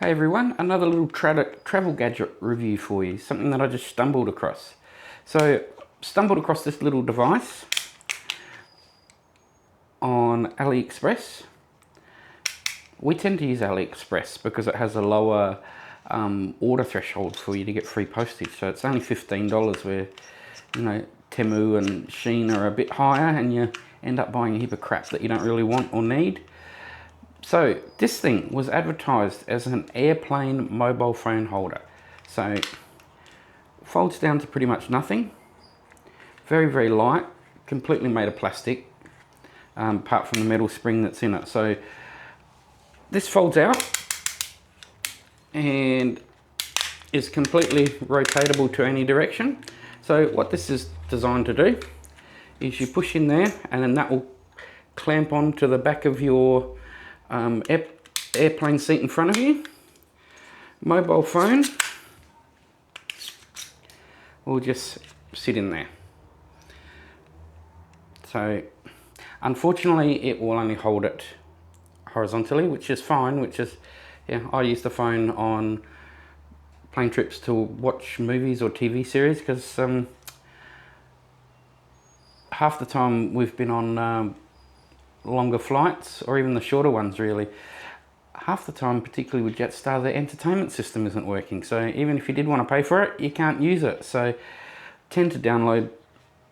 Hey everyone, another little travel gadget review for you, something that I just stumbled across. So, stumbled across this little device on AliExpress. We tend to use AliExpress because it has a lower order threshold for you to get free postage. So it's only $15 where, you know, Temu and Shein are a bit higher and you end up buying a heap of crap that you don't really want or need. So this thing was advertised as an airplane mobile phone holder. So folds down to pretty much nothing. Very, very light, completely made of plastic, apart from the metal spring that's in it. So this folds out and is completely rotatable to any direction. So what this is designed to do is you push in there and then that will clamp onto the back of your airplane seat in front of you. Mobile phone will just sit in there. So unfortunately it will only hold it horizontally, which is fine, I use the phone on plane trips to watch movies or TV series because half the time we've been on longer flights, or even the shorter ones really, half the time, particularly with Jetstar, the entertainment system isn't working. So even if you did want to pay for it, you can't use it. So I tend to download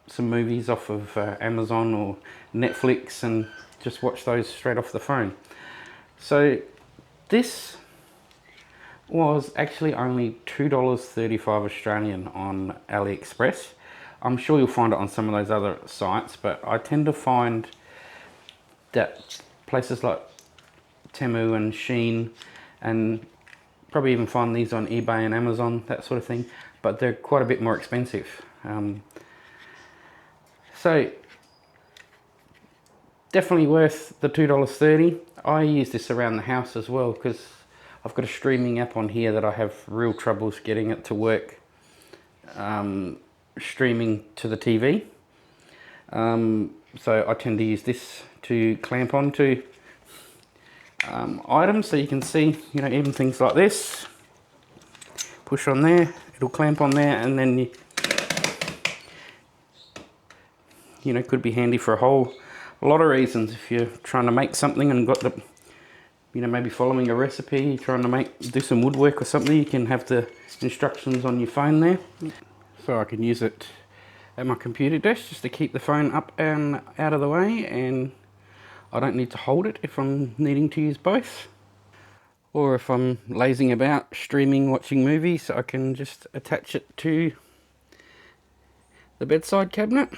some movies off of Amazon or Netflix and just watch those straight off the phone. So this was actually only $2.35 Australian on AliExpress. I'm sure you'll find it on some of those other sites, but I tend to find that places like Temu and Shein, and probably even find these on eBay and Amazon, that sort of thing, but they're quite a bit more expensive. So definitely worth the $2.30. I use this around the house as well because I've got a streaming app on here that I have real troubles getting it to work, streaming to the TV. So I tend to use this to clamp onto items, so you can see, you know, even things like this. Push on there, it'll clamp on there, and then you know, could be handy for a whole lot of reasons. If you're trying to make something and got the, you know, maybe following a recipe, you're trying to do some woodwork or something, you can have the instructions on your phone there. So I can use it at my computer desk just to keep the phone up and out of the way, and I don't need to hold it if I'm needing to use both. Or if I'm lazing about streaming, watching movies, I can just attach it to the bedside cabinet.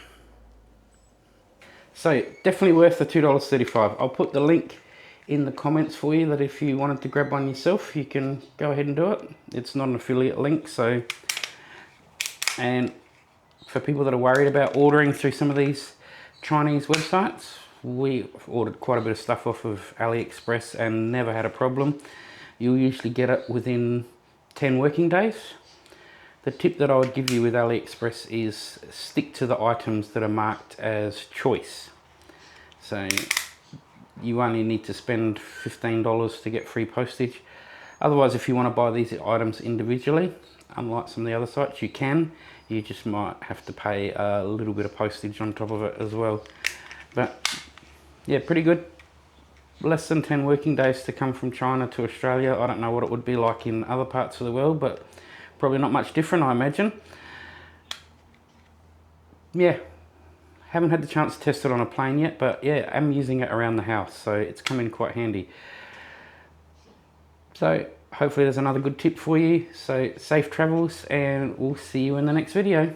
So definitely worth the $2.35. I'll put the link in the comments for you, that if you wanted to grab one yourself, you can go ahead and do it. It's not an affiliate link, so, and for people that are worried about ordering through some of these Chinese websites, we ordered quite a bit of stuff off of AliExpress and never had a problem. You'll usually get it within 10 working days. The tip that I would give you with AliExpress is stick to the items that are marked as choice. So you only need to spend $15 to get free postage. Otherwise, if you want to buy these items individually, unlike some of the other sites, you can. You just might have to pay a little bit of postage on top of it as well. But yeah, pretty good. Less than 10 working days to come from China to Australia. I don't know what it would be like in other parts of the world, but probably not much different, I imagine. Yeah, haven't had the chance to test it on a plane yet, but yeah, I'm using it around the house, so it's come in quite handy. So hopefully there's another good tip for you. So safe travels, and we'll see you in the next video.